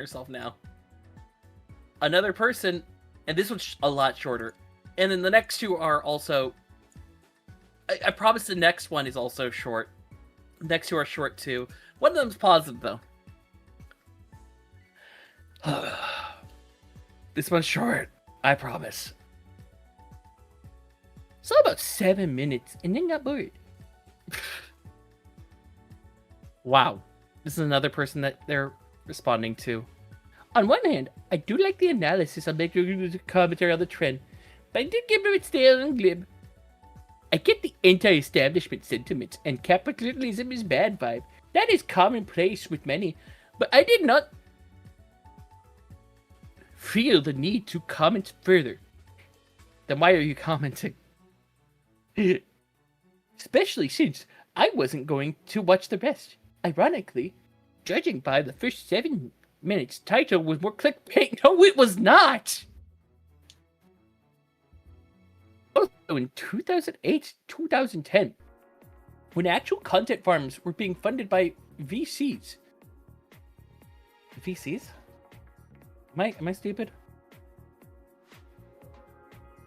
herself now. Another person, and this one's a lot shorter. And then the next two are also... I promise the next one is also short. The next two are short too. One of them's positive, though. This one's short. I promise. So about 7 minutes, and then got bored. Wow. This is another person that they're responding to. On one hand, I do like the analysis of making commentary on the trend, but I did give it stale and glib. I get the anti-establishment sentiment, and capitalism is bad vibe. That is commonplace with many, but I did not feel the need to comment further. Then why are you commenting? Especially since I wasn't going to watch the rest. Ironically, judging by the first 7 minutes, title was more clickbait. No, it was not! Also, in 2008-2010, when actual content farms were being funded by VCs. VCs? Am I stupid?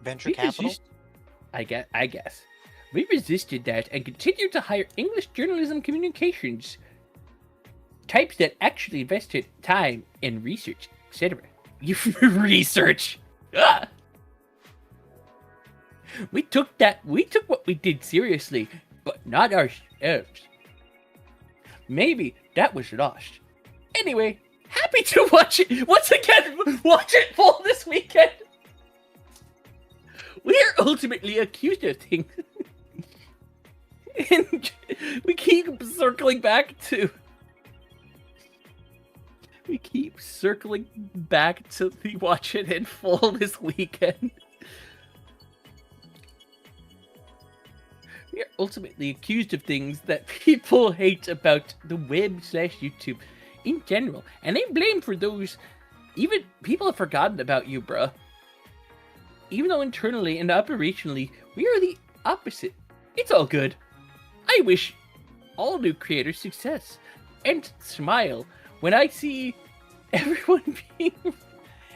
Venture capital? I guess. We resisted that and continued to hire English journalism communications types that actually invested time in research, etc. You research! Ah! We took what we did seriously, but not ourselves. Maybe that was lost. Anyway, happy to watch it once again. Watch it full this weekend. We are ultimately accused of things, and we keep circling back to. We keep circling back to the watch it in full this weekend. We are ultimately accused of things that people hate about the web/YouTube in general, and they blame for those. Even people have forgotten about you, bruh. Even though internally and operationally, we are the opposite. It's all good. I wish all new creators success, and smile when I see everyone being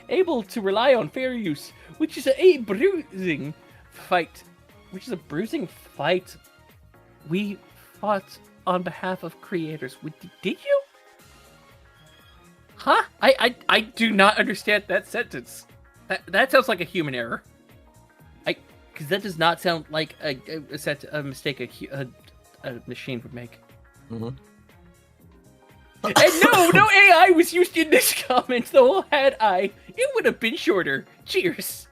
able to rely on fair use, which is a bruising fight. We fought on behalf of creators. Did you? Huh? I do not understand that sentence. That sounds like a human error. Because that does not sound like a mistake a machine would make. Mm-hmm. And no AI was used in this comment, though had I, it would have been shorter. Cheers.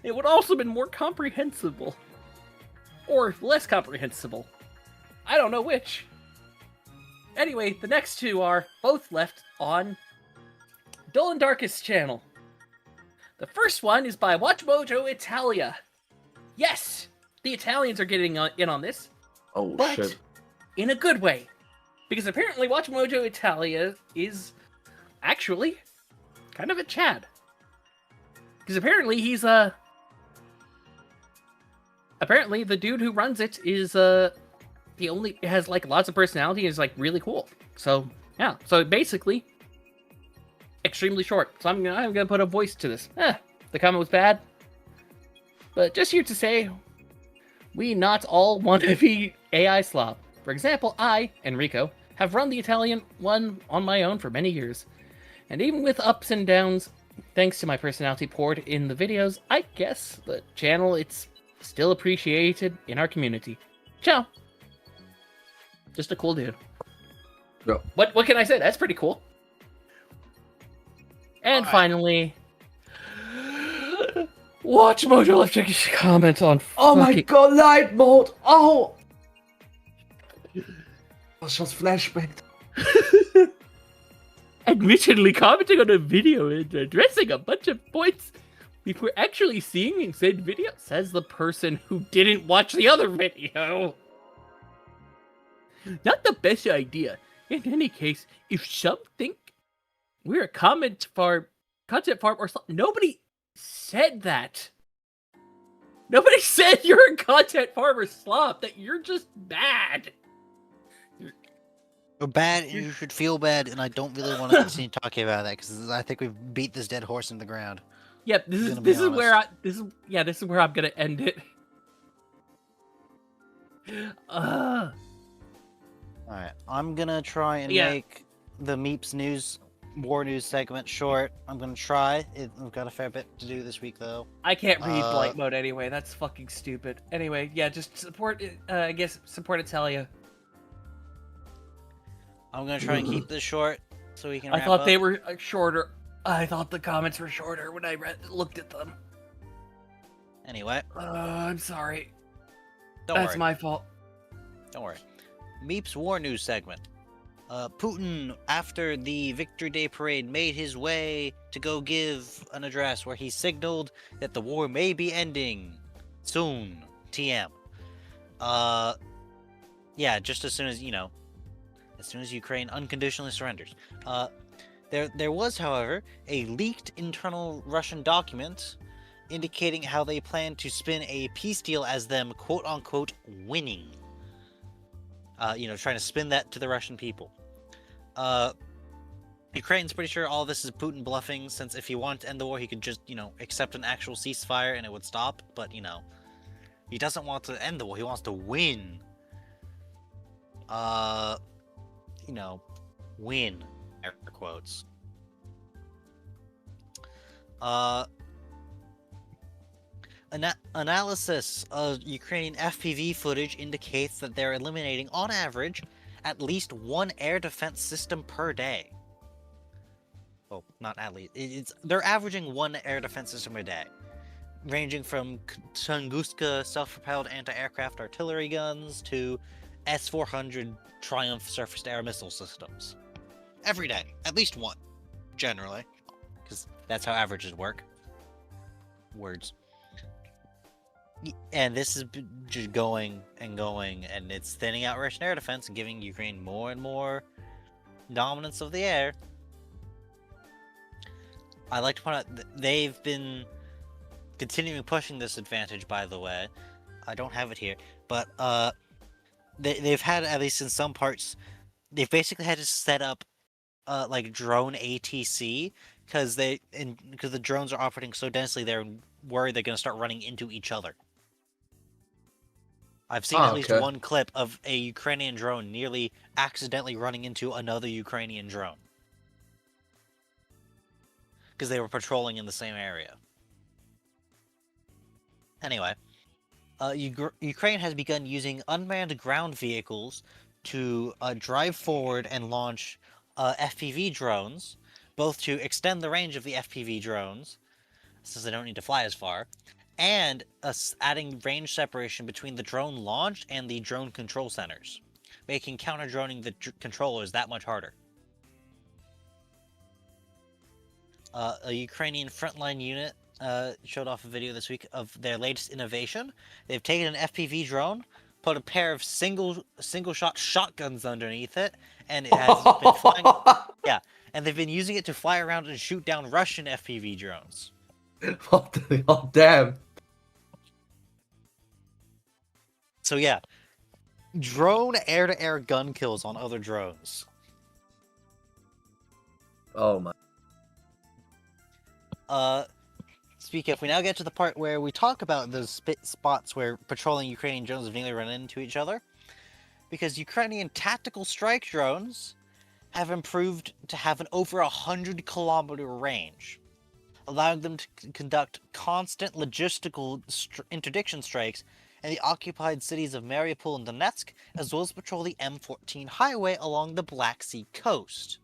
It would also have been more comprehensible. Or less comprehensible. I don't know which. Anyway, the next two are both left on Dull and Darkest channel. The first one is by WatchMojo Italia. Yes, the Italians are getting in on this. Oh, but shit. In a good way. Because apparently WatchMojo Italia is actually kind of a Chad. Because apparently he's apparently the dude who runs it is he only has like lots of personality and is like really cool. So yeah, so basically extremely short. So I'm gonna put a voice to this. The comment was bad, but just here to say, we not all want to be AI slob. For example, I, Enrico, have run the Italian one on my own for many years, and even with ups and downs, thanks to my personality poured in the videos, I guess the channel it's still appreciated in our community. Ciao. Just a cool dude. Yep. What can I say? That's pretty cool. And finally, WatchMojo left a comment on. Oh my god, light mode! Oh! I was just flashbacked. Admittedly commenting on a video and addressing a bunch of points we were actually seeing in said video, says the person who didn't watch the other video. Not the best idea. In any case, if some think we're a content farm or something, nobody said that. Nobody said you're a content farm or slob, that you're just bad. Bad, and you should feel bad, and I don't really want to continue talking about that because I think we've beat this dead horse in the ground. Yep, this is where this is where I'm gonna end it. Alright, I'm gonna try and Yeah. make the Meeps war news segment short. I'm gonna try. We've got a fair bit to do this week, though. I can't read blight mode anyway. That's fucking stupid. Anyway, yeah, just support it. I guess support Italia. I'm gonna try and keep this short so we can. I wrap thought up. they were shorter. I thought the comments were shorter when I looked at them. Anyway, I'm sorry. don't That's worry. my fault. Don't worry. Meeps war news segment. Putin, after the Victory Day parade, made his way to go give an address where he signaled that the war may be ending soon. TM. Yeah, just as soon as, as soon as Ukraine unconditionally surrenders. There was, however, a leaked internal Russian document indicating how they plan to spin a peace deal as them quote-unquote winning. Trying to spin that to the Russian people. Ukraine's pretty sure all this is Putin bluffing, since if he wanted to end the war, he could just, accept an actual ceasefire and it would stop. But, he doesn't want to end the war. He wants to win. Win. Air quotes. Analysis of Ukrainian FPV footage indicates that they're eliminating, on average, at least one air defense system per day. Oh, not at least. They're averaging one air defense system a day, ranging from Tunguska self-propelled anti-aircraft artillery guns to S-400 Triumph surface-to-air missile systems. Every day, at least one, generally, because that's how averages work. Words. And this is just going and going, and it's thinning out Russian air defense and giving Ukraine more and more dominance of the air. I'd like to point out that they've been continuing pushing this advantage, by the way. I don't have it here, but they've had, at least in some parts, they've basically had to set up like drone ATC because the drones are operating so densely, they're worried they're going to start running into each other. I've seen at least one clip of a Ukrainian drone nearly accidentally running into another Ukrainian drone because they were patrolling in the same area. Anyway, Ukraine has begun using unmanned ground vehicles to drive forward and launch FPV drones, both to extend the range of the FPV drones, since they don't need to fly as far, and adding range separation between the drone launch and the drone control centers, making counter-droning the controllers that much harder. A Ukrainian frontline unit showed off a video this week of their latest innovation. They've taken an FPV drone, put a pair of single-shot shotguns underneath it, and it has been flying. Yeah, and they've been using it to fly around and shoot down Russian FPV drones. Oh, damn. So yeah, drone air-to-air gun kills on other drones. Oh my. Speaking of, we now get to the part where we talk about those spots where patrolling Ukrainian drones have nearly run into each other. Because Ukrainian tactical strike drones have improved to have an over 100-kilometer range, allowing them to conduct constant logistical interdiction strikes in the occupied cities of Mariupol and Donetsk, as well as patrol the M14 highway along the Black Sea coast.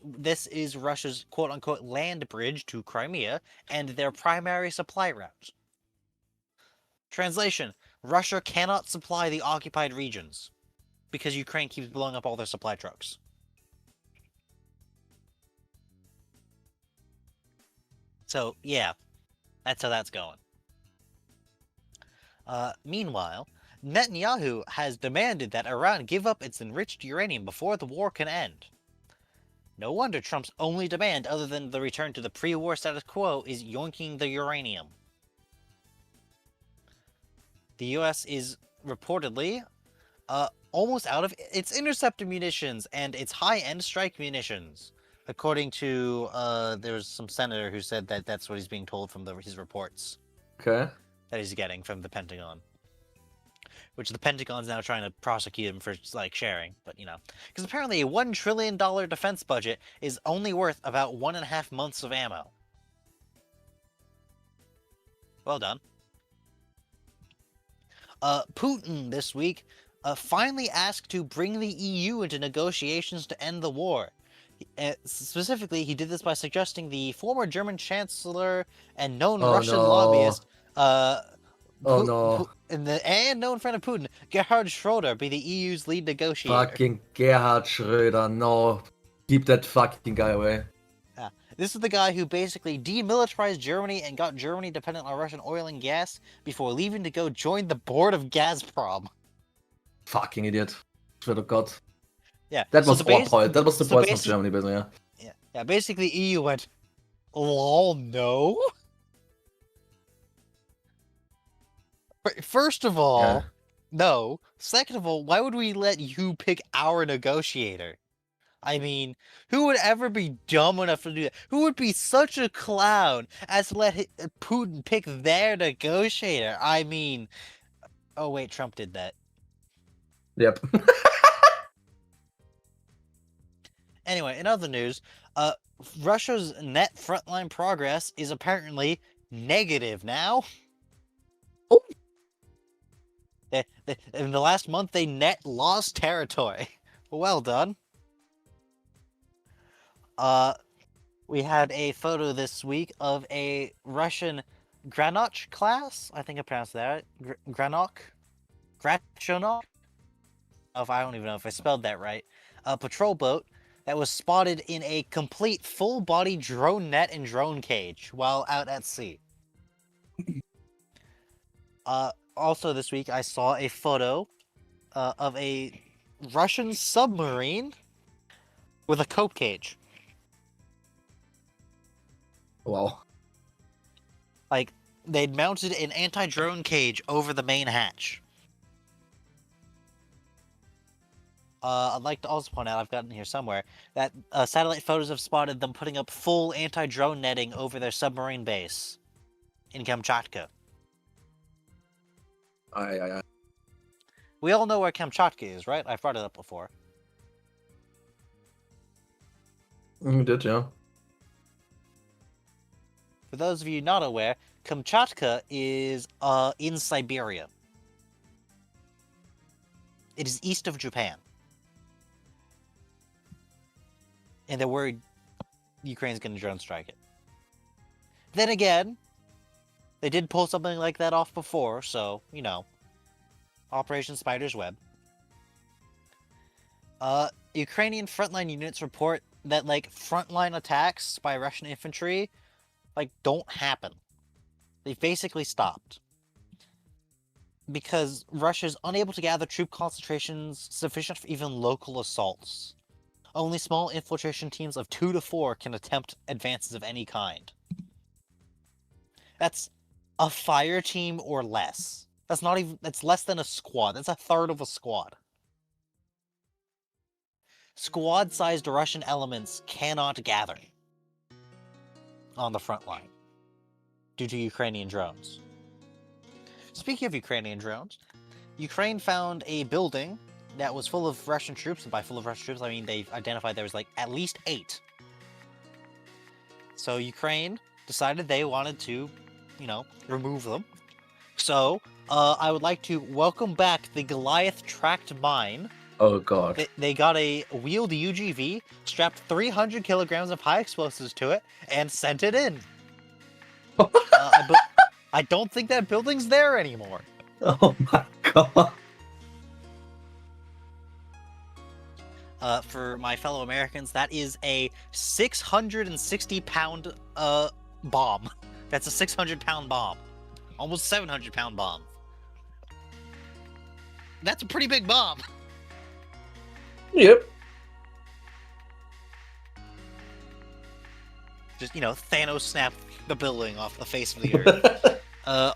This is Russia's quote-unquote land bridge to Crimea, and their primary supply route. Translation: Russia cannot supply the occupied regions, because Ukraine keeps blowing up all their supply trucks. So, yeah, that's how that's going. Meanwhile, Netanyahu has demanded that Iran give up its enriched uranium before the war can end. No wonder Trump's only demand, other than the return to the pre-war status quo, is yoinking the uranium. The US is reportedly almost out of its interceptor munitions and its high-end strike munitions. According to, there was some senator who said that that's what he's being told from his reports Okay. that he's getting from the Pentagon. Which the Pentagon's now trying to prosecute him for, like, sharing, but, you know. Because apparently a $1 trillion defense budget is only worth about 1.5 months of ammo. Well done. Putin, this week, finally asked to bring the EU into negotiations to end the war. Specifically, he did this by suggesting the former German Chancellor and known Oh, Russian no. lobbyist, Oh no. and known friend of Putin, Gerhard Schroeder, be the EU's lead negotiator. Fucking Gerhard Schröder, no. Keep that fucking guy away. Yeah. This is the guy who basically demilitarized Germany and got Germany dependent on Russian oil and gas before leaving to go join the board of Gazprom. Fucking idiot. Swear to God. Yeah. That so was the base- point. That was the so point of basi- Germany, basically, yeah. Yeah. Basically, EU went, lol, no. First of all, Yeah. no. Second of all, why would we let you pick our negotiator? I mean, who would ever be dumb enough to do that? Who would be such a clown as to let Putin pick their negotiator? I mean, oh wait, Trump did that. Yep. Anyway, in other news, Russia's net frontline progress is apparently negative now. Oh. In the last month, they net lost territory. Well done. We had a photo this week of a Russian Granach class. I think I pronounced that right. Granach? Grachonok? I don't even know if I spelled that right. A patrol boat that was spotted in a complete full-body drone net and drone cage while out at sea. Also this week, I saw a photo of a Russian submarine with a cope cage. Wow. Like, they'd mounted an anti-drone cage over the main hatch. I'd like to also point out, I've gotten here somewhere, that satellite photos have spotted them putting up full anti-drone netting over their submarine base in Kamchatka. Aye. We all know where Kamchatka is, right? I've brought it up before. You did, yeah. For those of you not aware, Kamchatka is in Siberia. It is east of Japan. And they're worried Ukraine's going to drone strike it. Then again, they did pull something like that off before, so, you know. Operation Spider's Web. Ukrainian frontline units report that, like, frontline attacks by Russian infantry, like, don't happen. They've basically stopped. Because Russia's unable to gather troop concentrations sufficient for even local assaults. Only small infiltration teams of 2 to 4 can attempt advances of any kind. That's a fire team or less. That's less than a squad. That's a third of a squad. Squad-sized Russian elements cannot gather on the front line due to Ukrainian drones. Speaking of Ukrainian drones, Ukraine found a building that was full of Russian troops, and by full of Russian troops, I mean they've identified there was like at least 8. So Ukraine decided they wanted to, you know, remove them. So, I would like to welcome back the Goliath tracked mine. Oh god. They got a wheeled UGV, strapped 300 kilograms of high explosives to it, and sent it in. I don't think that building's there anymore. Oh my god. For my fellow Americans, that is a 660-pound bomb. That's a 600-pound bomb. Almost 700-pound bomb. That's a pretty big bomb. Yep. Just, you know, Thanos snapped the building off the face of the earth.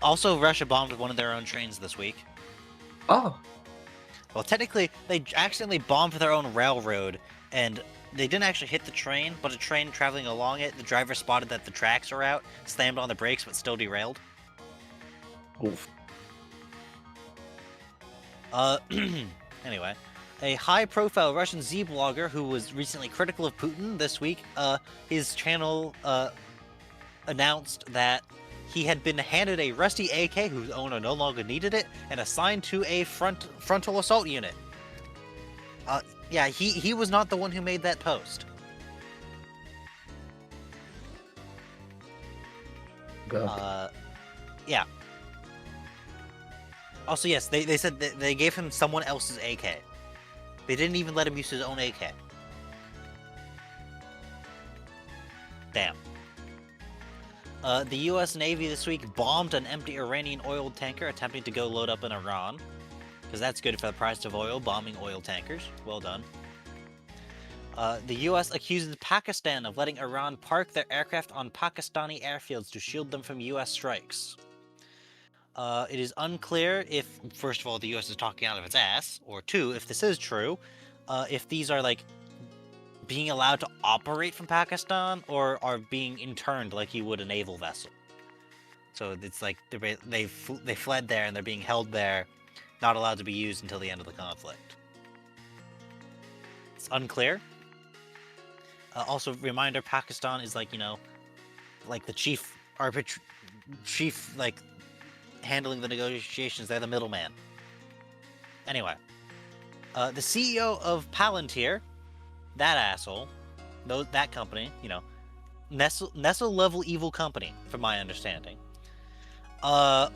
Also, Russia bombed one of their own trains this week. Oh. Well, technically, they accidentally bombed their own railroad, and they didn't actually hit the train, but a train traveling along it, the driver spotted that the tracks are out, slammed on the brakes, but still derailed. Oof. Anyway, a high-profile Russian Z blogger who was recently critical of Putin this week, his channel, announced that he had been handed a rusty AK whose owner no longer needed it, and assigned to a frontal assault unit. Yeah, he was not the one who made that post. God. Yeah. Also, yes, they said that they gave him someone else's AK. They didn't even let him use his own AK. Damn. The US Navy this week bombed an empty Iranian oil tanker attempting to go load up in Iran. Because that's good for the price of oil, bombing oil tankers. Well done. The US accuses Pakistan of letting Iran park their aircraft on Pakistani airfields to shield them from US strikes. It is unclear if, first of all, the US is talking out of its ass, or two, if this is true, if these are, like, being allowed to operate from Pakistan, or are being interned like you would a naval vessel. So it's like they fled there and they're being held there, not allowed to be used until the end of the conflict. It's unclear. Also, reminder: Pakistan is like, you know, like the chief like handling the negotiations. They're the middleman. Anyway, the CEO of Palantir, that asshole, that company, you know, Nestle level evil company, from my understanding. That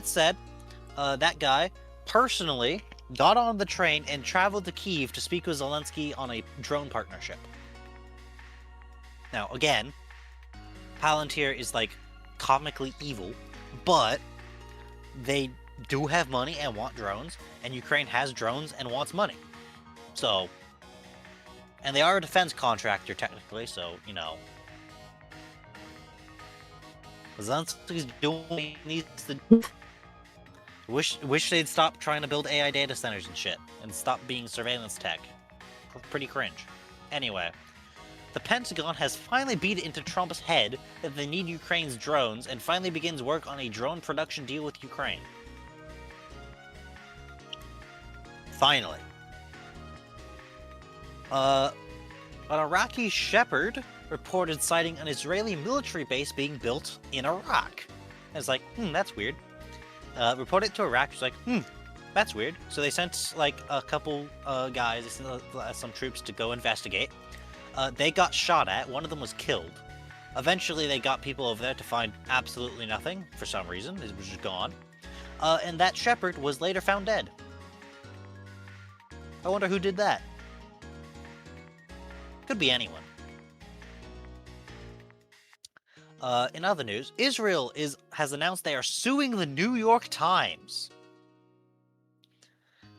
said, that guy personally got on the train and traveled to Kyiv to speak with Zelensky on a drone partnership. Now, again, Palantir is like comically evil, but they do have money and want drones, and Ukraine has drones and wants money. So, and they are a defense contractor technically, so, you know, Zelensky's doing what he needs to do. Wish they'd stop trying to build AI data centers and shit, and stop being surveillance tech. Pretty cringe. Anyway, the Pentagon has finally beat it into Trump's head that they need Ukraine's drones, and finally begins work on a drone production deal with Ukraine. Finally. An Iraqi shepherd reported sighting an Israeli military base being built in Iraq. And it's like, that's weird. Reported it to Iraq, it's like, that's weird. So they sent, like, a couple guys, they sent some troops to go investigate. They got shot at, one of them was killed. Eventually they got people over there to find absolutely nothing, for some reason, it was just gone. And that shepherd was later found dead. I wonder who did that. Could be anyone. In other news, Israel has announced they are suing the New York Times.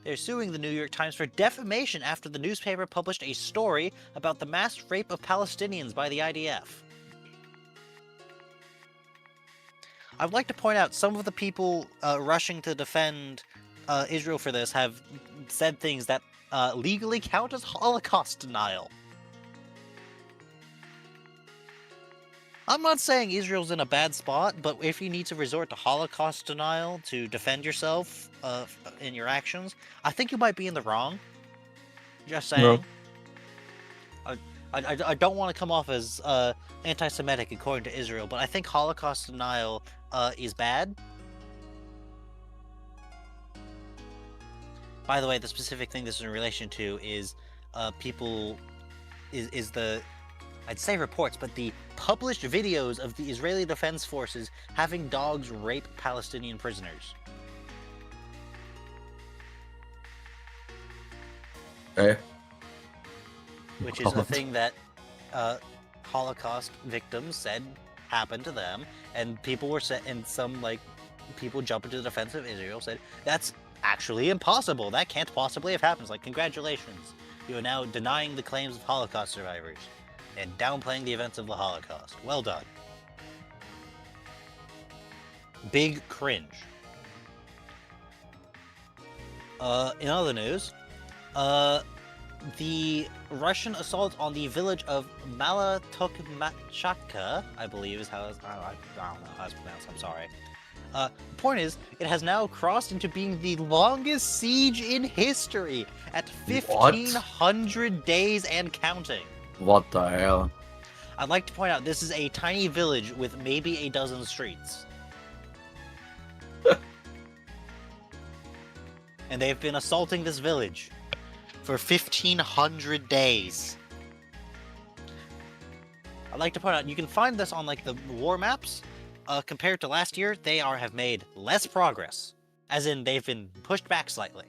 They're suing the New York Times for defamation after the newspaper published a story about the mass rape of Palestinians by the IDF. I'd like to point out some of the people rushing to defend Israel for this have said things that legally count as Holocaust denial. I'm not saying Israel's in a bad spot, but if you need to resort to Holocaust denial to defend yourself in your actions, I think you might be in the wrong. Just saying. No. I don't want to come off as anti-Semitic according to Israel, but I think Holocaust denial is bad. By the way, the specific thing this is in relation to is I'd say reports, but the published videos of the Israeli Defense Forces having dogs rape Palestinian prisoners. Okay. Which is a thing that Holocaust victims said happened to them, and people were and some people jumping to the defense of Israel said that's actually impossible. That can't possibly have happened. It's like, congratulations, you are now denying the claims of Holocaust survivors and downplaying the events of the Holocaust. Well done. Big cringe. In other news, the Russian assault on the village of Malatokmachka, I believe is how I don't know how it's pronounced, I'm sorry. The point is, it has now crossed into being the longest siege in history at 1,500 days and counting. What the hell? I'd like to point out this is a tiny village with maybe a dozen streets. And they've been assaulting this village for 1,500 days. I'd like to point out, you can find this on like the war maps. Compared to last year, they have made less progress. As in, they've been pushed back slightly.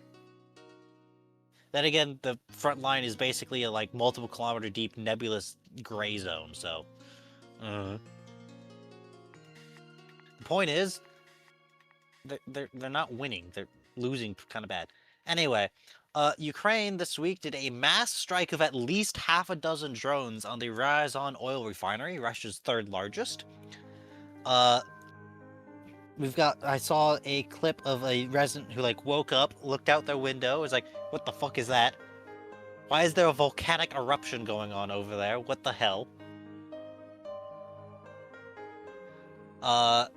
Then again, the front line is basically a like multiple kilometer deep nebulous gray zone, so... The point is, they're not winning. They're losing kind of bad. Anyway, Ukraine this week did a mass strike of at least half a dozen drones on the Ryazan oil refinery, Russia's third largest. I saw a clip of a resident who like woke up, looked out their window, was like, what the fuck is that? Why is there a volcanic eruption going on over there? What the hell? And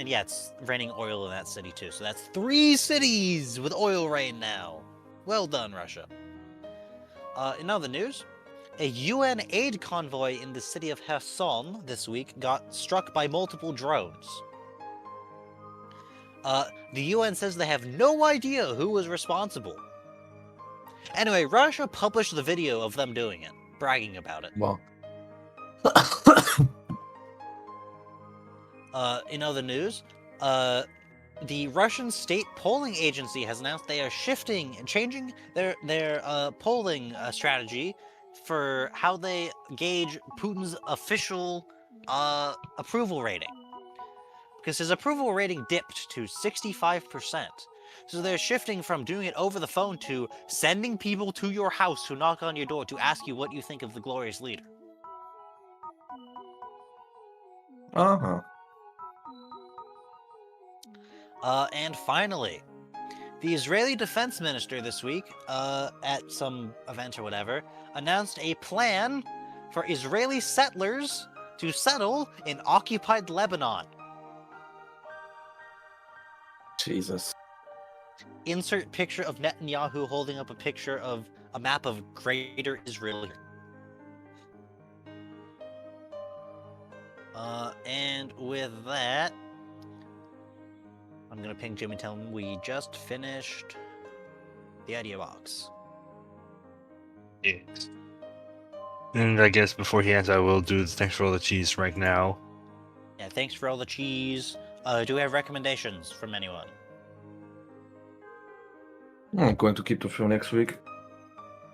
yeah, it's raining oil in that city too. So that's 3 cities with oil rain now. Well done, Russia. In other news, a UN aid convoy in the city of Kherson this week got struck by multiple drones. The UN says they have no idea who was responsible. Anyway, Russia published the video of them doing it, bragging about it. Well. In other news, the Russian state polling agency has announced they are shifting and changing their polling strategy for how they gauge Putin's official approval rating. Because his approval rating dipped to 65%. So they're shifting from doing it over the phone to sending people to your house who knock on your door to ask you what you think of the glorious leader. Uh-huh. And finally, the Israeli defense minister this week, at some event or whatever, announced a plan for Israeli settlers to settle in occupied Lebanon. Jesus. Insert picture of Netanyahu holding up a picture of a map of Greater Israel. And with that, I'm gonna ping Jimmy, tell him we just finished the idea box. Yes. And I guess before he ends, I will do the thanks for all the cheese right now. Yeah, thanks for all the cheese. Do we have recommendations from anyone? I'm going to keep the for next week.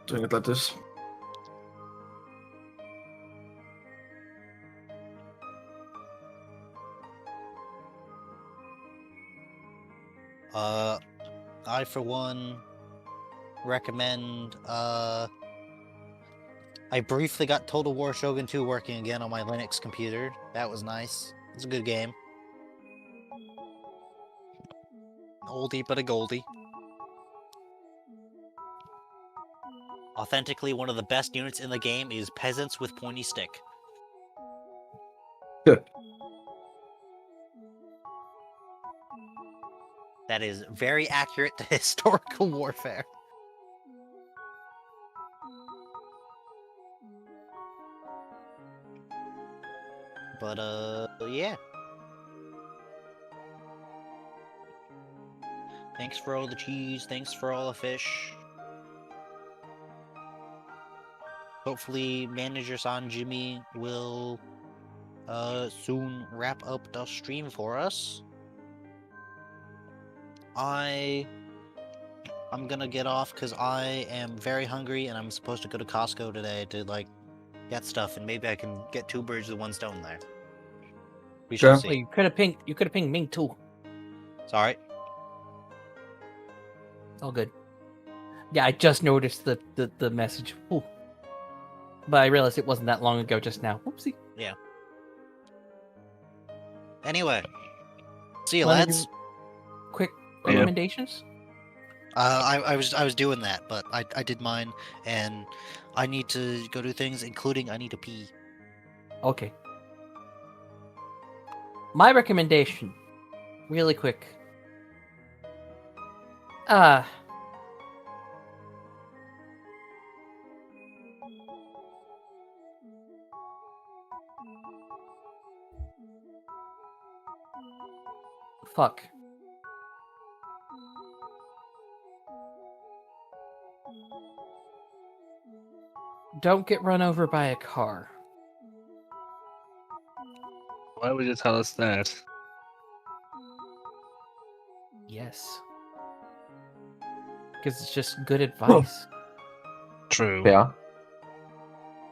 Doing it like this. I for one recommend I briefly got Total War Shogun 2 working again on my Linux computer. That was nice. It's a good game. Oldie but a goldie. Authentically, one of the best units in the game is Peasants with Pointy Stick. Good. That is very accurate to historical warfare. But, yeah. Thanks for all the cheese, thanks for all the fish. Hopefully, Manager-san Jimmy will, soon wrap up the stream for us. I'm gonna get off because I am very hungry and I'm supposed to go to Costco today to, like, get stuff, and maybe I can get 2 birds with 1 stone there. We shall Sure. see. Well, you could have pinged Ming too. Sorry. All good. Yeah, I just noticed the message. Ooh. But I realized it wasn't that long ago just now. Whoopsie. Anyway. See you, Let me lads. Quick recommendations? I was doing that, but I did mine, and I need to go do things, including I need to pee. Okay. My recommendation, really quick. Fuck. Don't get run over by a car. Why would you tell us that? Yes. Because it's just good advice. True. Yeah.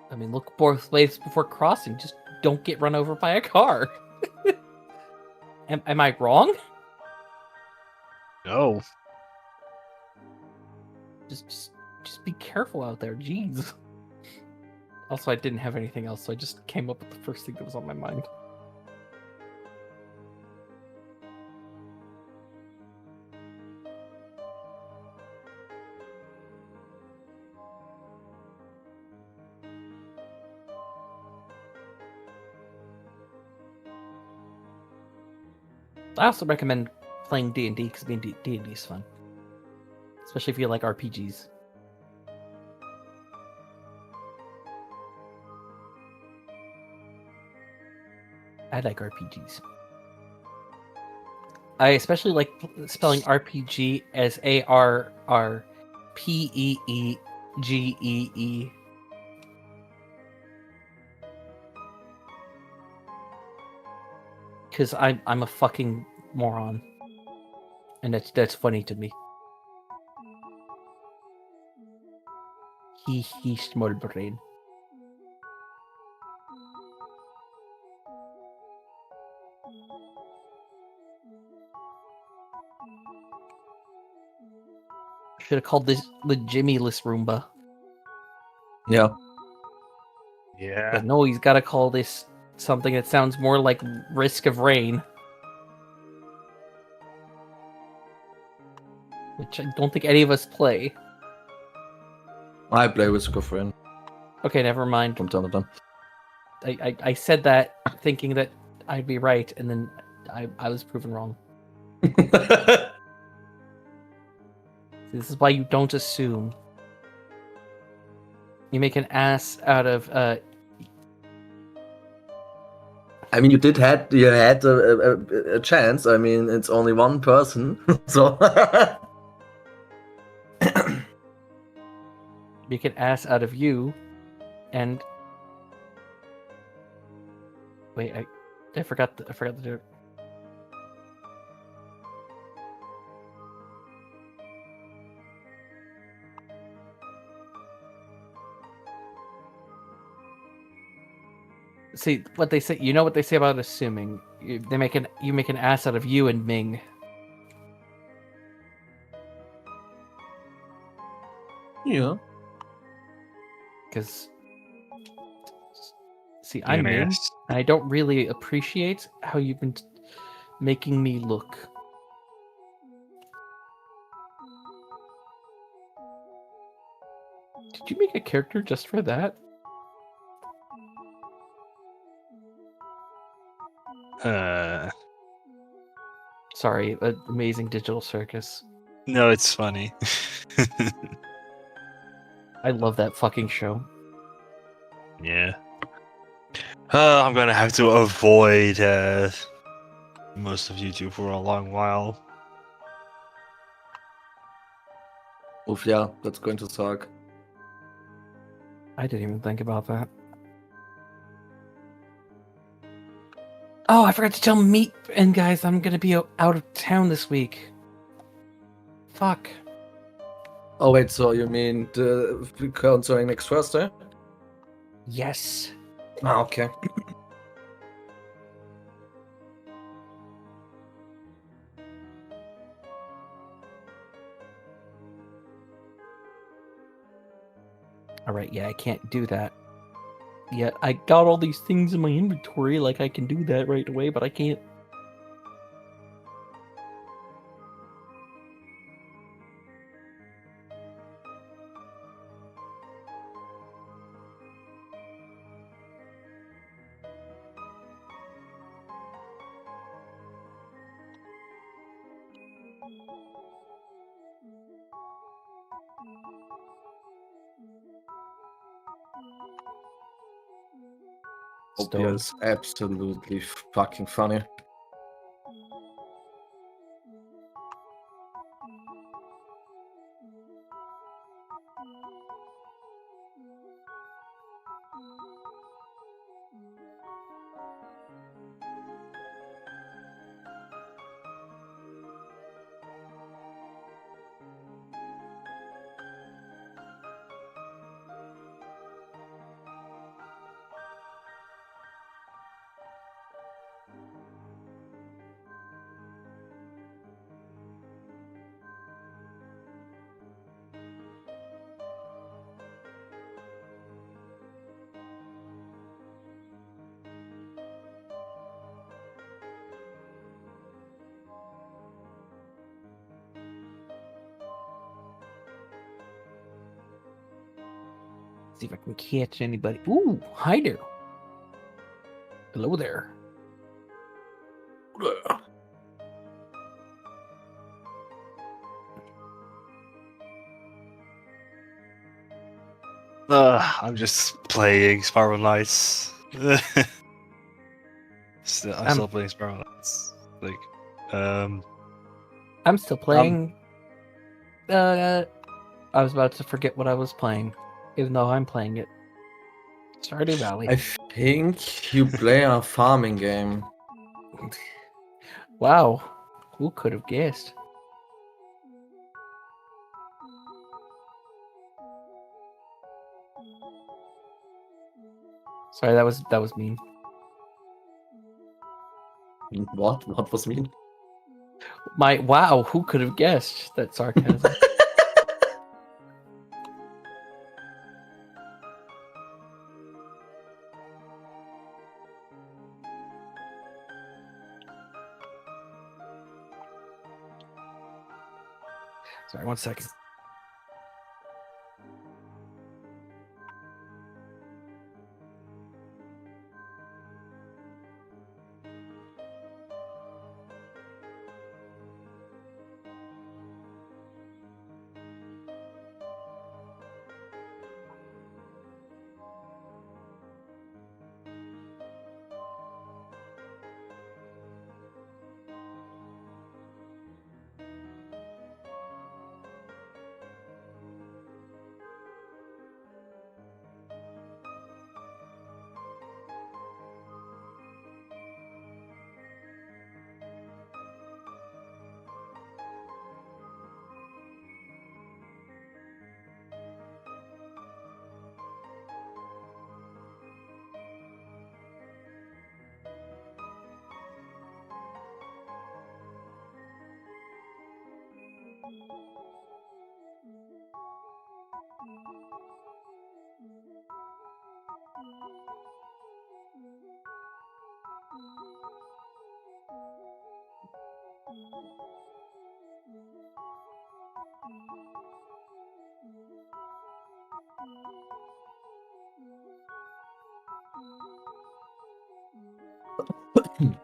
I mean, look both ways before crossing. Just don't get run over by a car. Am I wrong? No. Just be careful out there. Jeez. Also, I didn't have anything else, so I just came up with the first thing that was on my mind. I also recommend playing D&D because D&D is fun, especially if you like RPGs. I like RPGs. I especially like spelling RPG as ARRPEEGEE. Because I'm a fucking moron, and that's funny to me. He small brain. Should have called this the Jimmy-less Roomba. Yeah. Yeah. But no, he's got to call this something that sounds more like Risk of Rain. Which I don't think any of us play. I play with girlfriend Okay, never mind. from time to time. I said that thinking that I'd be right, and then I was proven wrong. This is why you don't assume. You make an ass out of I mean, you had a chance. I mean, it's only one person, so. make an ass out of you, and wait, I forgot the joke. See what they say. You know what they say about assuming. You make an ass out of you and Ming. Yeah. Because see, You're I'm an Ming, ass. and I don't really appreciate how you've been making me look. Did you make a character just for that? Sorry, amazing digital circus. No, it's funny. I love that fucking show. Yeah. I'm gonna have to avoid most of YouTube for a long while. Oof, yeah, that's going to suck. I didn't even think about that. Oh, I forgot to tell Meat and guys I'm gonna be out of town this week. Fuck. Oh wait, so you mean the concerning next Thursday? Yes. Ah, okay. Alright, yeah, I can't do that. Yeah, I got all these things in my inventory, like I can do that right away, but I can't. Opia is absolutely fucking funny. See if I can catch anybody. Ooh, hi there. Hello there. I'm just playing Spiral Knights. I'm still playing Spiral Knights. Like, I'm still playing. I was about to forget what I was playing, even though I'm playing it. Stardew Valley. I think you play a farming game. Wow, who could have guessed? Sorry, that was mean. What? What was mean? Wow, who could have guessed that sarcasm? Sorry, 1 second.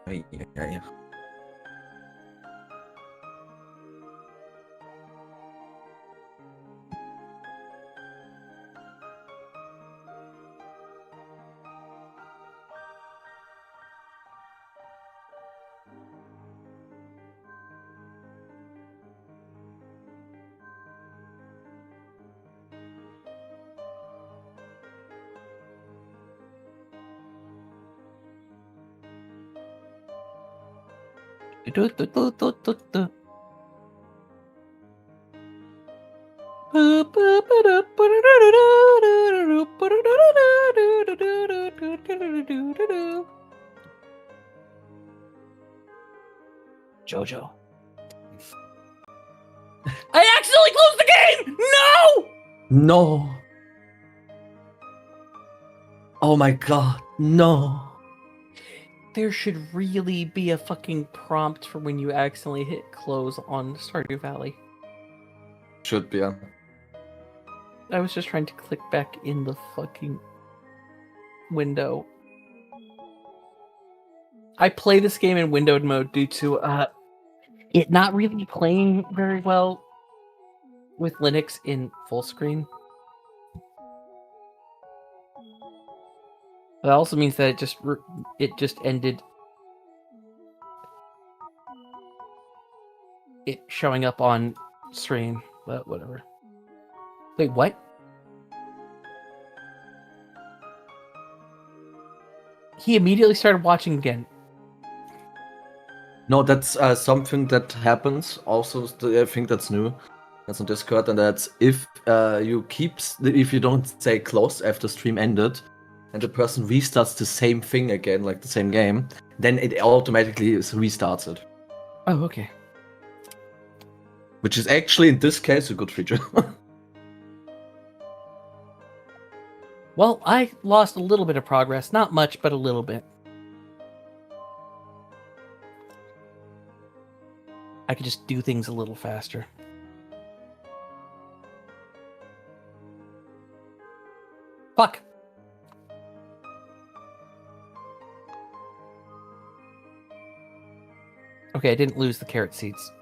Ay, ay, ay. Jojo. I accidentally closed the game! No! No. Oh my god, no. There should really be a fucking prompt for when you accidentally hit close on Stardew Valley. Should be, yeah. I was just trying to click back in the fucking window. I play this game in windowed mode due to it not really playing very well with Linux in full screen. That also means that it just ended it showing up on stream, but whatever. Wait, what? He immediately started watching again. No, that's something that happens. Also, I think that's new. That's on Discord, and that's if if you don't say close after stream ended, and the person restarts the same thing again, like the same game, then it automatically restarts it. Oh, okay. Which is actually in this case a good feature. Well, I lost a little bit of progress. Not much, but a little bit. I could just do things a little faster. Fuck. Okay, I didn't lose the carrot seeds.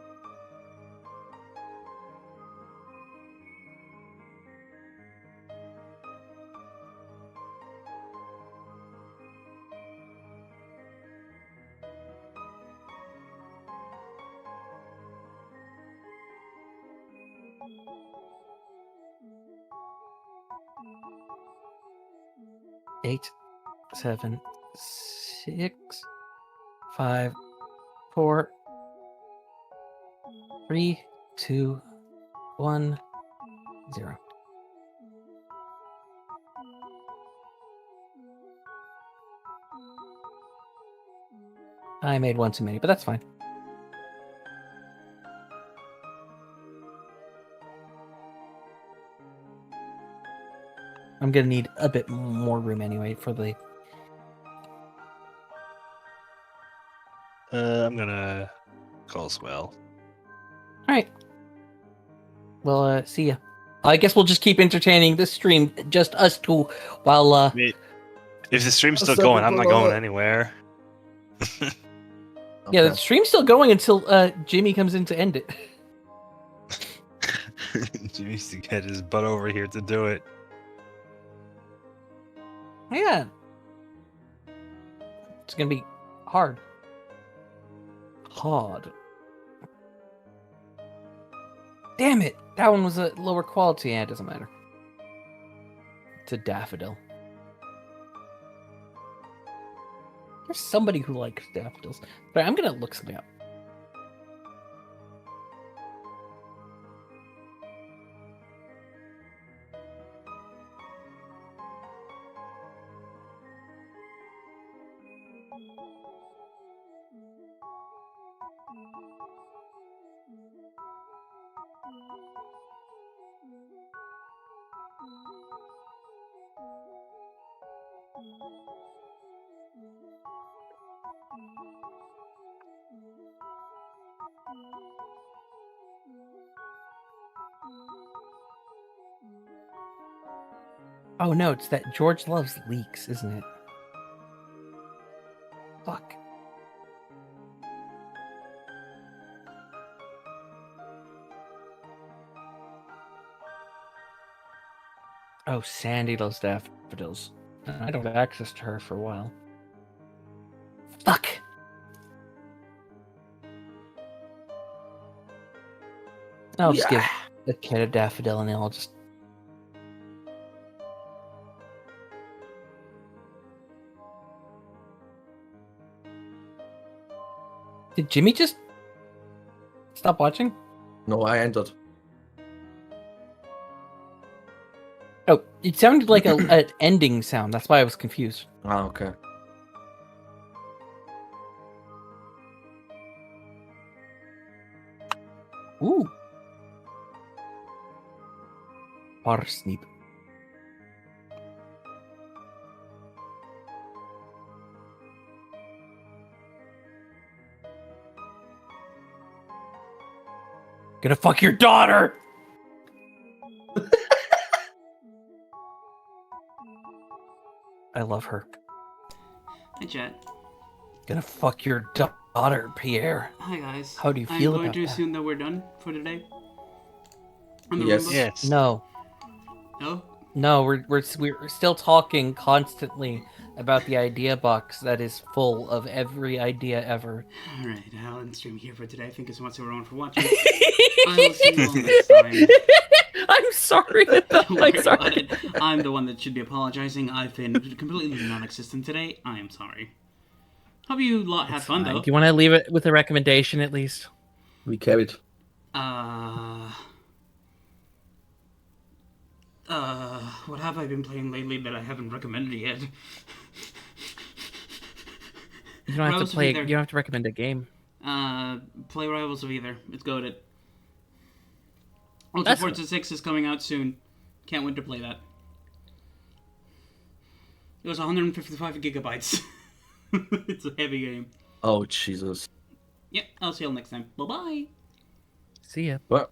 Eight, 7, 6, 5, 4, 3, 2, 1, 0. I made one too many, but that's fine. I'm gonna need a bit more room anyway for the... I'm gonna call Swell. Alright. Well, see ya. I guess we'll just keep entertaining this stream, just us two, while, Wait, if the stream's still What's up, going, I'm not going everyone? anywhere. Yeah, the Okay. stream's still going until Jimmy comes in to end it. Jimmy needs to get his butt over here to do it. Yeah. It's gonna be hard. Hard. Damn it! That one was a lower quality. Yeah, it doesn't matter. It's a daffodil. There's somebody who likes daffodils. But I'm gonna look something up. Oh no, it's that George loves leaks, isn't it? Fuck. Oh, Sandy loves daffodils. I don't have access to her for a while. Fuck! I'll just give the kid a daffodil and I'll just... Did Jimmy just stop watching? No, I entered. Oh, it sounded like an ending sound. That's why I was confused. Ah, okay. Ooh. Parsnip. Gonna fuck your daughter! I love her. Hi, Jet. Gonna fuck your daughter. Otter, Pierre. Hi guys. How do you I'm feel going about to that? assume that we're done for today. On the Yes. Roomba? Yes. No, No? no, we're still talking constantly about the idea box that is full of every idea ever. Alright, I'll end stream here for today. Thank you so much everyone for watching. I will see you all next time. I'm sorry. Don't worry I'm sorry. about it. I'm the one that should be apologizing. I've been completely non-existent today. I am sorry. Hope you lot had fun though. Do you want to leave it with a recommendation at least? We carried. What have I been playing lately that I haven't recommended yet? You don't have Rivals to of play. Either. You don't have to recommend a game. Play Rivals of Either. It's goated. Ultra That's Forza 6 is coming out soon. Can't wait to play that. It was 155 gigabytes. It's a heavy game. Oh Jesus. Yep, I'll see you all next time. Bye-bye! See ya. Well.